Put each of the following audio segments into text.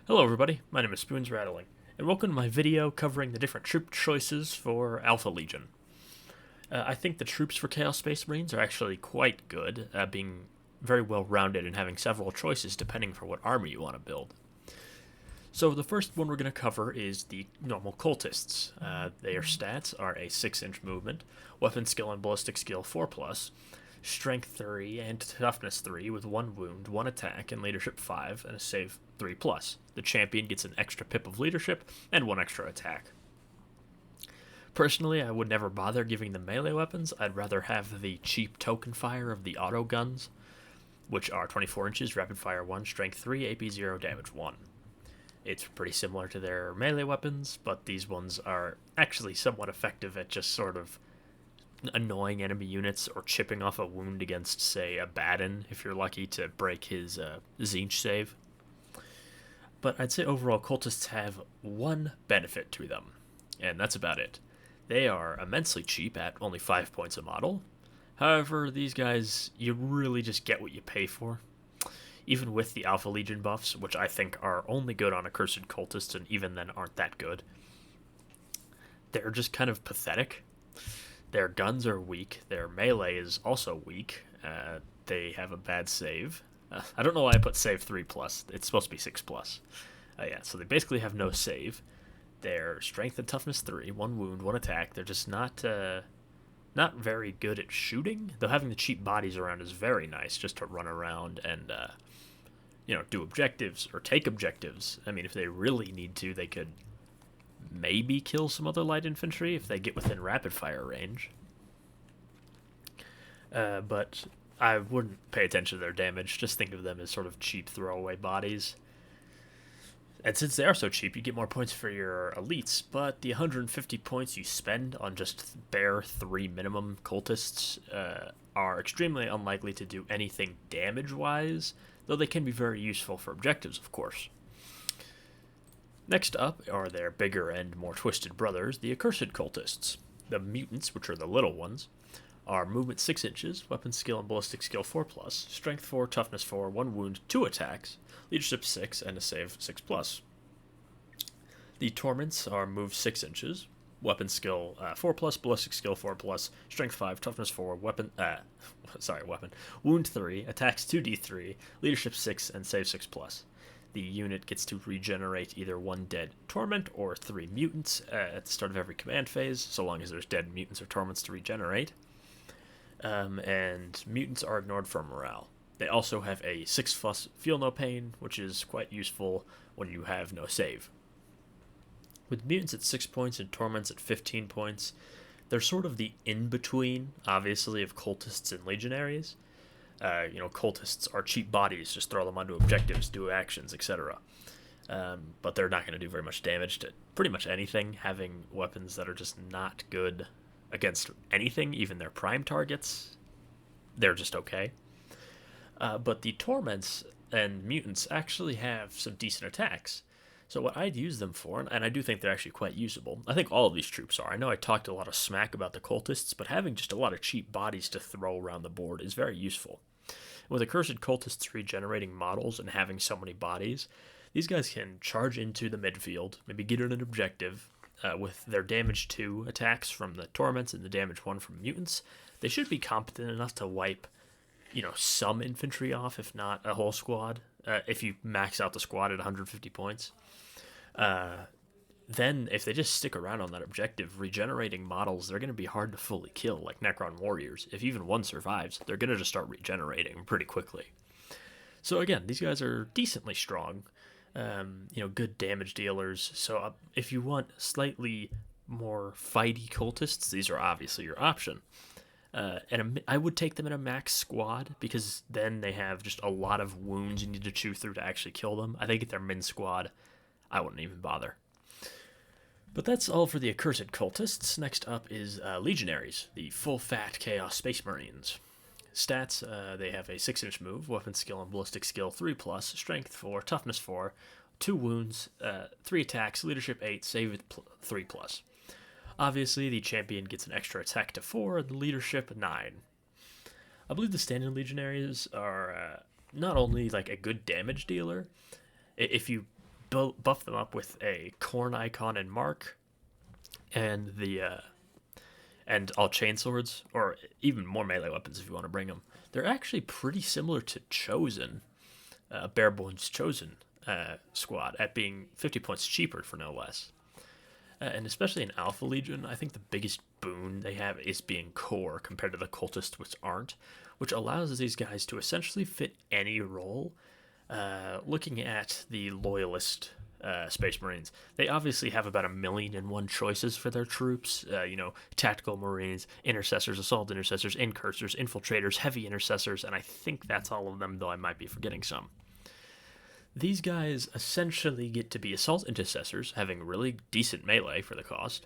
Hello everybody, my name is Spoons Rattling, and welcome to my video covering the different troop choices for Alpha Legion. I think the troops for Chaos Space Marines are actually quite good, being very well rounded and having several choices depending for what army you want to build. So the first one we're going to cover is the normal Cultists. Their stats are a 6-inch movement, weapon skill and ballistic skill 4+, strength 3 and toughness 3 with 1 wound, 1 attack, and leadership 5, and a save 3+. The champion gets an extra pip of leadership and 1 extra attack. Personally, I would never bother giving them melee weapons. I'd rather have the cheap token fire of the auto guns, which are 24 inches, rapid fire 1, strength 3, AP 0, damage 1. It's pretty similar to their melee weapons, but these ones are actually somewhat effective at just sort of annoying enemy units or chipping off a wound against, say, a Baden if you're lucky to break his Zinch save. But I'd say overall, Cultists have one benefit to them, and that's about it. They are immensely cheap at only 5 points a model. However, these guys, you really just get what you pay for. Even with the Alpha Legion buffs, which I think are only good on Accursed Cultists and even then aren't that good, they're just kind of pathetic. Their guns are weak. Their melee is also weak. They have a bad save. I don't know why I put save 3+. It's supposed to be 6+. Yeah, so they basically have no save. Their strength and toughness 3, 1 wound, 1 attack. They're just not very good at shooting. Though having the cheap bodies around is very nice, just to run around and do objectives or take objectives. I mean, if they really need to, they could maybe kill some other light infantry if they get within rapid fire range. But I wouldn't pay attention to their damage. Just think of them as sort of cheap throwaway bodies. And since they are so cheap, you get more points for your elites, but the 150 points you spend on just bare 3 minimum cultists are extremely unlikely to do anything damage-wise, though they can be very useful for objectives, of course. Next up are their bigger and more twisted brothers, the Accursed Cultists. The Mutants, which are the little ones, are movement 6 inches, weapon skill and ballistic skill 4+, strength 4, toughness 4, 1 wound, 2 attacks, leadership 6, and a save 6+. The Torments are move 6 inches, weapon skill 4+, ballistic skill 4+, strength 5, toughness 4, wound 3, attacks 2d3, leadership 6, and save 6+. The unit gets to regenerate either 1 dead Torment or 3 Mutants at the start of every command phase, so long as there's dead Mutants or Torments to regenerate. And Mutants are ignored for morale. They also have a 6+ Feel No Pain, which is quite useful when you have no save. With Mutants at 6 points and Torments at 15 points, they're sort of the in-between, obviously, of Cultists and Legionaries. Cultists are cheap bodies, just throw them onto objectives, do actions, etc. But they're not going to do very much damage to pretty much anything, having weapons that are just not good against anything, even their prime targets. They're just okay. But the Torments and Mutants actually have some decent attacks. So what I'd use them for, and I do think they're actually quite usable, I think all of these troops are. I know I talked a lot of smack about the Cultists, but having just a lot of cheap bodies to throw around the board is very useful. With Accursed Cultists regenerating models and having so many bodies, these guys can charge into the midfield, maybe get an objective, with their damage 2 attacks from the Torments and the damage 1 from Mutants. They should be competent enough to wipe, some infantry off, if not a whole squad, if you max out the squad at 150 points. Then, if they just stick around on that objective, regenerating models, they're going to be hard to fully kill, like Necron Warriors. If even one survives, they're going to just start regenerating pretty quickly. So again, these guys are decently strong, good damage dealers. So if you want slightly more fighty cultists, these are obviously your option. And I would take them in a max squad, because then they have just a lot of wounds you need to chew through to actually kill them. I think if they're min squad, I wouldn't even bother. But that's all for the Accursed Cultists. Next up is Legionaries, the full-fat Chaos Space Marines. Stats, they have a 6-inch move, weapon skill and ballistic skill 3+, strength 4, toughness 4, 2 wounds, 3 attacks, leadership 8, save 3+. Obviously, the champion gets an extra attack to 4, and the leadership 9. I believe the standard Legionaries are not only like a good damage dealer, if you buff them up with a corn icon and mark, and and all chainswords, or even more melee weapons if you want to bring them. They're actually pretty similar to Chosen, Barebone's Chosen squad, at being 50 points cheaper for no less. And especially in Alpha Legion, I think the biggest boon they have is being core compared to the Cultists, which aren't, which allows these guys to essentially fit any role. Looking at the Loyalist Space Marines, they obviously have about 1,000,001 choices for their troops. Tactical Marines, Intercessors, Assault Intercessors, Incursors, Infiltrators, Heavy Intercessors, and I think that's all of them, though I might be forgetting some. These guys essentially get to be Assault Intercessors, having really decent melee for the cost.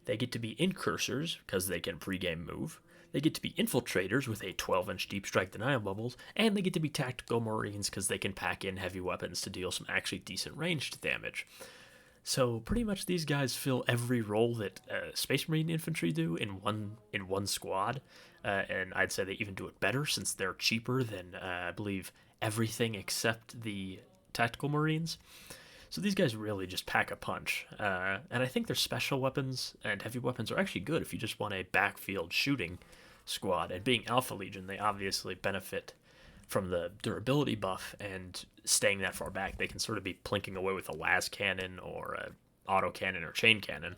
They get to be Incursors, because they can pregame move. They get to be Infiltrators with a 12-inch deep strike denial bubbles, and they get to be Tactical Marines because they can pack in heavy weapons to deal some actually decent ranged damage. So pretty much these guys fill every role that Space Marine infantry do in one squad, and I'd say they even do it better since they're cheaper than I believe everything except the Tactical Marines. So these guys really just pack a punch, and I think their special weapons and heavy weapons are actually good if you just want a backfield shooting squad. And being Alpha Legion, they obviously benefit from the durability buff and staying that far back. They can sort of be plinking away with a las cannon or a auto cannon or chain cannon,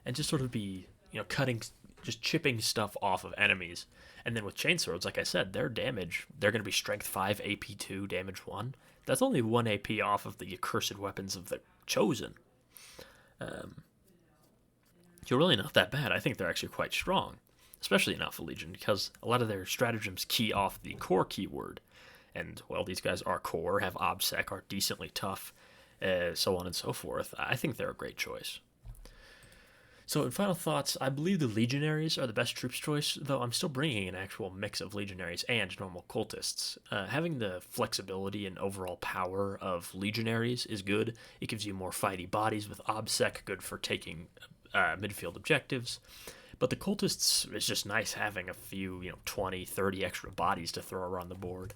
and just sort of be cutting, just chipping stuff off of enemies. And then with chainswords, like I said, their damage, they're going to be strength 5, AP 2, damage 1. That's only 1 AP off of the accursed weapons of the Chosen. You're really not that bad. I think they're actually quite strong, especially in Alpha Legion, because a lot of their stratagems key off the core keyword. And, well, these guys are core, have OBSEC, are decently tough, so on and so forth. I think they're a great choice. So in final thoughts, I believe the Legionaries are the best troops choice, though I'm still bringing an actual mix of Legionaries and normal Cultists. Having the flexibility and overall power of Legionaries is good. It gives you more fighty bodies with OBSEC, good for taking midfield objectives. But the Cultists is just nice having a few, 20, 30 extra bodies to throw around the board.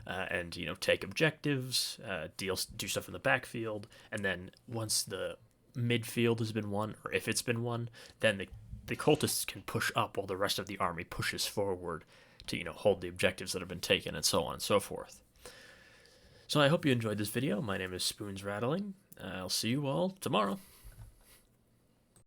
And take objectives, do stuff in the backfield, and then once the midfield has been won, or if it's been won, then the Cultists can push up while the rest of the army pushes forward to hold the objectives that have been taken, and so on and so forth. So I hope you enjoyed this video. My name is Spoons Rattling. I'll see you all tomorrow.